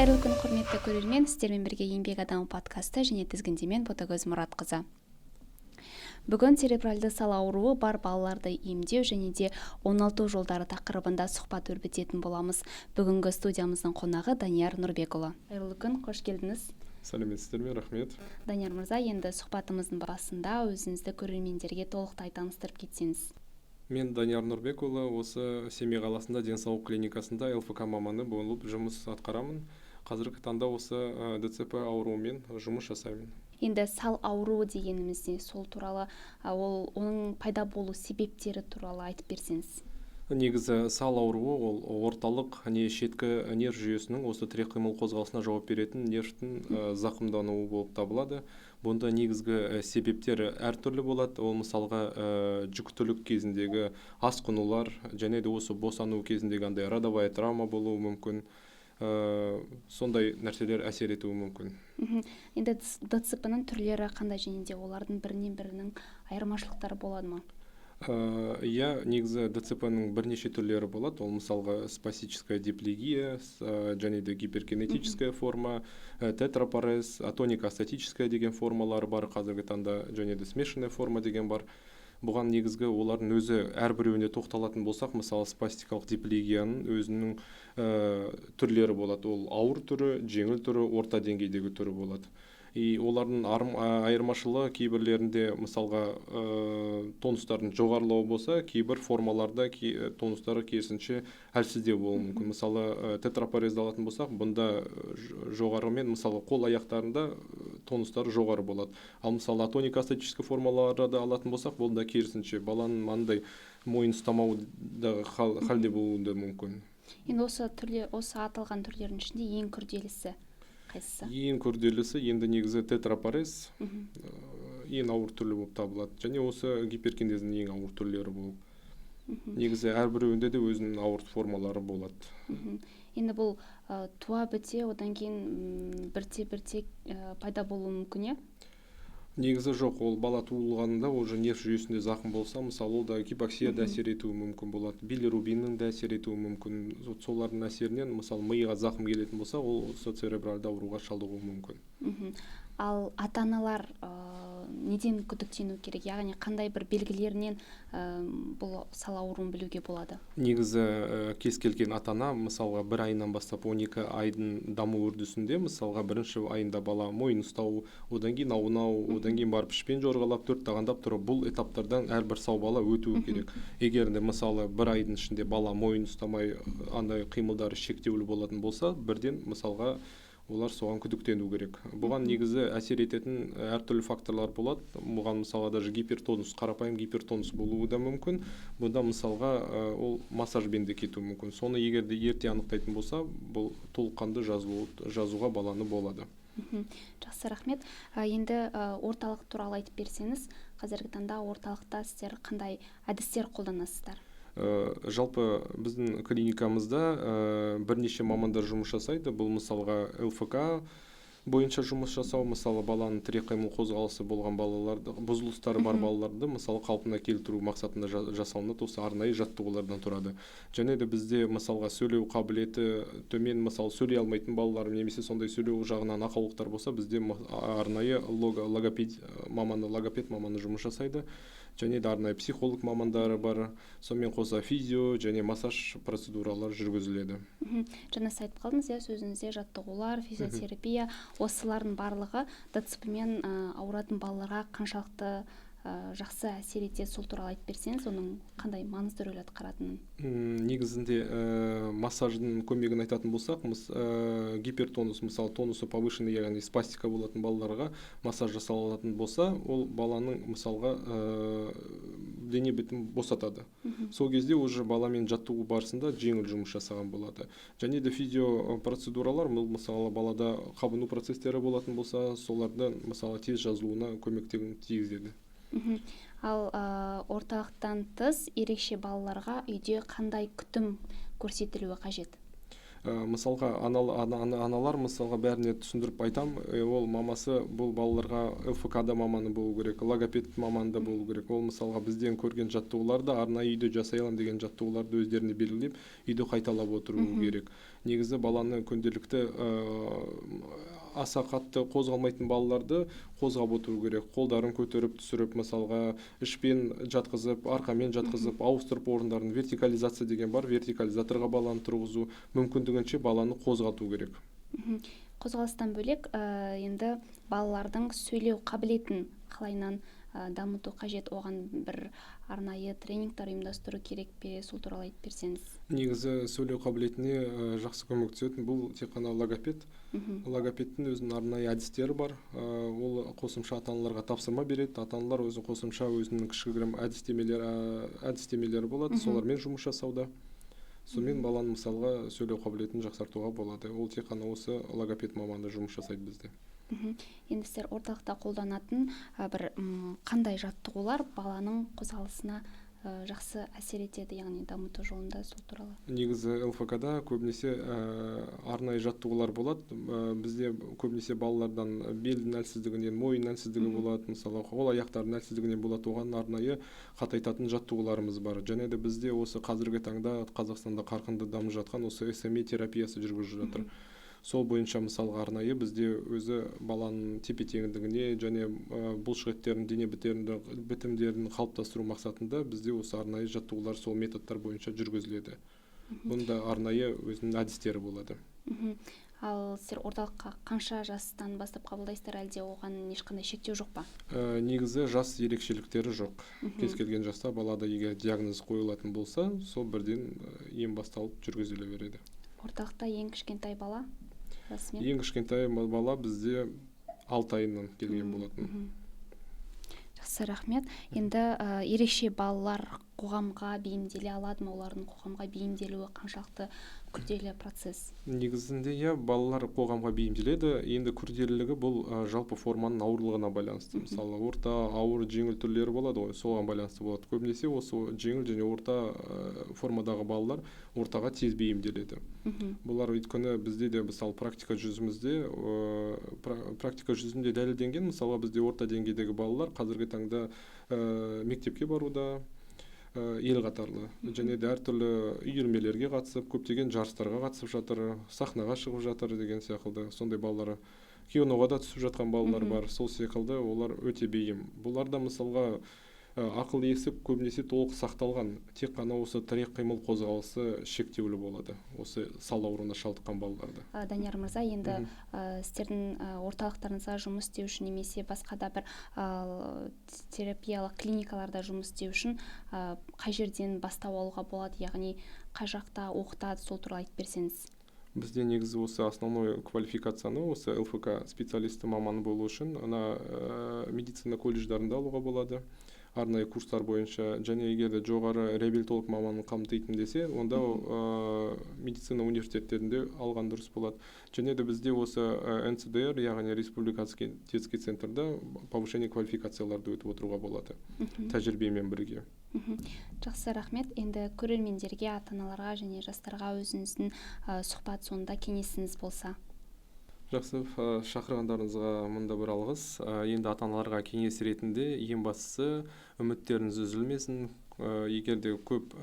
Қайырлы күн, құрметті көрермен, сіздермен бірге еңбек адамы подкасты және тізгіндемен Ботагөз Мұратқызы. Бүгін церебральды сал ауруы бар балаларды емдеу және де оңалту жолдары тақырыбында сұхбат өрбітетін боламыз. Бүгінгі студиямыздың қонағы Данияр Нұрбекұлы. Қайырлы күн, қош келдіңіз. Сәлеметсіздер ме, рахмет. Данияр мырза, енді сұхбатымыздың басында өзіңізді көрермендерге толықтай таныстырып кетсеңіз. Мен Данияр Нұрбекұлы, осы Семей қаласында денсаулық клиникасында ЛФК маманы болып жұмыс атқарамын. Қазіргі таңда осы ДЦП ауруымен жұмыс жасаймын. Енді сал ауруы дегенімізде сол туралы, оның пайда болу себептері туралы айтып берсеңіз. Негізі сал ауруы ол орталық шеткі нерв жүйесінің осы тірек қимыл қозғалысына жауап беретін нервтің зақымдануы болып табылады. Бұнда негізгі себептері әртүрлі болады. Ол мысалға жүктілік кезіндегі асқынулар және де осы босану кезіндегі родовая травма болуы мүмкін. Сондай нәрселер әсер етуі мүмкін. Енді ДЦП-ның түрлері қандай және де олардың бірінен бірінің айырмашылықтары болады ма? Негізі ДЦП-ның бірнеше түрлері болады. Ол мысалға спастическая диплегия, және де гиперкинетическая форма, тетрапарез, атонико-астатическая деген формалары бар қазіргі таңда, және де смешанная форма деген бар. Бұған негізгі олардың өзі әрбіреуіне тоқталатын болсақ, мысалы спастикалық диплегияның өзінің түрлері болады. Ол ауыр түрі, жеңіл түрі, орта деңгейдегі түрі болады. Олардың айырмашылығы кейбірлерінде мысалға тонустардың жоғарылауы болса, кейбір формаларда тонустары керісінше әлсіздеу болуы мүмкін. Мысалы тетрапарезді алатын болсақ, бұнда жоғарымен, мысалы қол аяқтарында тонустары жоғары болады. Ал мысалы атонико-астатический формаларды алатын болсақ, бұнда керісінше баланың маңдай мойын ұстамаудағы халде болуы мүмкін. Енді осы аталған түрлердің ішінде ең күрделісі қайсысы? Ең күрделісі енді негізі тетрапарез, ең ауыр түрлі болып табылады. Және осы гиперкинездің ең ауыр түрлері болып. Негізі әрбіреуінде де өзінің ауыр формалары болады. Енді бұл туа біте, одан кейін бірте-бірте пайда болуы мүмкін, Негізі жоқ, ол бала туылғанында уже нерв жүйесінде зақым болса, мысалы ол да гипоксия да әсер етуі мүмкін болады, билирубиннің да әсер етуі мүмкін. Солардың әсерінен, мысалы миға зақым келетін болса, ол церебральды ауруға шалдығуы мүмкін. Ал ата-аналар неден күдіктену керек, яғни қандай бір белгілерінен бұл сал ауруын білуге болады? Негізі кез келген ата-ана мысалға бір айынан бастап 12 айдың даму үрдісінде, мысалға бірінші айында бала мойын ұстау, одан кейін аунау, одан кейін барып ішпен жорғалап, төрт тағандап тұрып, бұл этаптардан әрбір сау бала өтуі керек. Егер де мысалы бір айдың ішінде бала мойын ұстамай, андай қимылдары шектеулі болатын болса, бірден мысалға олар соған күдіктену керек. Бұған негізі әсер ететін әртүрлі факторлар болады. Бұған мысалға даже гипертонус, қарапайым гипертонус болуы да мүмкін. Бұнда мысалға ол массажбен де кетуі мүмкін. Соны егер де ерте анықтайтын болса, бұл толыққанды жазуға баланы болады. Жақсы, рахмет. Енді орталық туралы айтып берсеңіз, қазіргі таңда орталықта сіздер қандай әдістер қолданасыздар? Жалпы біздің клиникамызда бірнеше мамандар жұмыс жасайды. Бұл мысалға ЛФК бойынша жұмыс жасау, мысалы баланың тірек қимыл қозғалысы болған балаларды, бұзылыстары бар балаларды мысалы қалпына келтіру мақсатында жасалынады. Осы арнайы жаттығулардан тұрады. Және де бізде мысалға сөйлеу қабілеті төмен, мысалы сөйлей алмайтын балалар немесе сондай сөйлеу жағынан ақаулықтар болса, бізде арнайы логопед маманы жұмыс жасайды. Және де арнайы психолог мамандары бар. Сонымен қоса физио және массаж процедуралар жүргізіледі. Жаңа айтып қалдыңыз, сөзіңізде жаттығулар, физиотерапия, осылардың барлығы ДЦП-мен ауыратын балаларға қаншалықты жақсы әсер етеді, сол туралы айтып берсеңіз, оның қандай маңызды рөл атқаратынын? Негізінде массаждың көмегін айтатын болсақ, гипертонус, мысалы тонусы повышенный, яғни спастика болатын балаларға массаж жасалатын болса, ол баланың мысалға дене бетін босатады. Сол кезде уже баламен жаттығу барысында жеңіл жұмыс жасаған болады. Және де физио процедуралар, мысалы балада қабыну процестері болатын болса, соларды мысалы тез жазылуына көмектегін тигізеді. Ал орталықтан тыс ерекше балаларға үйде қандай күтім көрсетілуі қажет? мысалға аналар мысалға бәріне түсіндіріп айтам, ол мамасы бұл балаларға ЛФК-да маманы болу керек, логопед маманы да болу керек. Ол мысалға бізден көрген жаттығуларды арнайы үйде жасай алам деген жаттығуларды өздеріне белгілеп үйде қайталап отыру керек. Негізі баланы күнделікті аса қатты қозғалмайтын балаларды қозғап отыру керек. Қолдарын көтеріп түсіріп, мысалға ішпен жатқызып, арқамен жатқызып, ауыстырып орындарын, вертикализация деген бар, вертикализаторға баланы тұрғызу, мүмкіндігінше баланы қозғату керек. Қозғалыстан бөлек, енді балалардың сөйлеу қабілетін қалайынан дамыту қажет, оған бір арнайы тренингтер ұйымдастыру керек пе, сол туралы айтып берсеңіз. Негізі сөйлеу қабілетіне жақсы көмектесетін бұл тек қана логопед. Логопедтің өзінің арнайы әдістері бар. Ол қосымша ата-аналарға тапсырма береді. Ата-аналар өзінің қосымша өзінің кішігірім әдістемелері болады, солармен жұмыс жасауда. Сонымен баланың мысалға сөйлеу қабілетін жақсартуға болады. Ол тек қана осы логопед маманы жұмыс жасайды бізде. Енді сіздер орталықта қолданатын бір қандай жаттығулар баланың қозғалысына жақсы әсер етеді, яғни дамыту жолында, сол туралы? Негізі ЛФК-да көбінесе арнайы жаттығулар болады. Бізде көбінесе балалардан белдің әлсіздігінен, мойын әлсіздігі болады, мысалы қол аяқтардың әлсіздігінен болады, оған арнайы қатайтатын жаттығуларымыз бар. Және де бізде осы қазіргі таңда Қазақстанда қарқынды дамып жатқан осы СМИ терапиясы жүргізіліп жатыр. Сол бойынша мысалға арнайы бізде өзі баланың тепе-теңдігіне және бұлшықеттердің дене бітімдерін қалыптастыру мақсатында бізде осы арнайы жаттығулар сол методтар бойынша жүргізіледі. Бұнда арнайы өзінің әдістері болады. Ал сіздер орталыққа қанша жастан бастап қабылдайсыздар, әлде оған ешқандай шектеу жоқ па? Негізі жас ерекшеліктері жоқ. Кез келген жаста балада егер диагноз қойылатын болса, сол бірден ем басталып жүргізіле береді. Орталықта ең кішкентай бала? Ең кішкентай бала бізде 6 айынан келген болатын. Жақсы, рахмет. Енді ерекше балалар қоғамға бейімделе алады ма? Олардың қоғамға бейімделуі қаншалықты күрделі процесс? Негізінде балалар қоғамға бейімделеді. Енді күрделілігі бұл жалпы форманың ауырлығына байланысты. Мысалы, орта, ауыр, жеңіл түрлері болады ғой, соған байланысты болады. Көбінесе осы жеңіл және орта формадағы балалар ортаға тез бейімделеді. Бұлар өйткені бізде де мысалы практика жүзінде дәлелденген, мысалы бізде орта деңгейдегі балалар қазіргі таңда мектепке баруда, ел қатарлы, және де әртүрлі үйірмелерге қатысып, көптеген жарыстарға қатысып жатыр, сахнаға шығып жатыр деген сияқты. Сондай балалар, киноға да түсіп жатқан балалар бар, сол секілді олар өте бейім. Бұларда мысалға ақыл есі көбінесе толық сақталған, тек қана осы тірек қимыл қозғалысы шектеулі болады, осы сал ауруына шалдыққан балаларда. Данияр мырза, енді сіздердің орталықтарыңызға жұмыс істеу үшін немесе басқа да бір терапиялық клиникаларда жұмыс істеу үшін қай жерден бастау алуға болады, яғни қай жақта оқытады, сол туралы айтып берсеңіз? Бізде негізі осы основной квалификацияны осы ЛФК специалисті маманы болу үшін медицина колледждарында алуға болады, арнайы курстар бойынша. Және егер де жоғары реабилитолог маманын қамтитын десе, онда медицина университеттерінде алған дұрыс болады. Және де бізде осы НЦДР, яғни Республиканский детский центрда повышение квалификацияларды өтіп отыруға болады, тәжірибемен бірге. Жақсы, рахмет. Енді көрермендерге, ата-аналарға және жастарға өзіңіздің сұхбат соңында кеңесіңіз болса? Жақсы, шақырғандарыңызға мында бір алғыс. Енді ата-аналарға кеңес ретінде ең бастысы үміттеріңіз үзілмесін. Егер де көп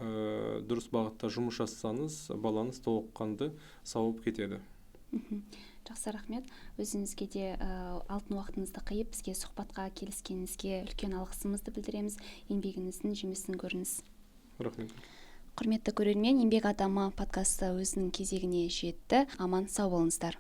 дұрыс бағытта жұмыс жасасаңыз, балаңыз толыққанды сауығып кетеді. Жақсы, рахмет. Өзіңізге де алтын уақытыңызды қиып, бізге сұхбатқа келіскеніңізге үлкен алғысымызды білдіреміз. Еңбегіңіздің жемісін көріңіз. Рахмет. Құрметті көрермен, еңбек адамы подкасты өзінің кезегіне жетті. Аман сау болыңыздар.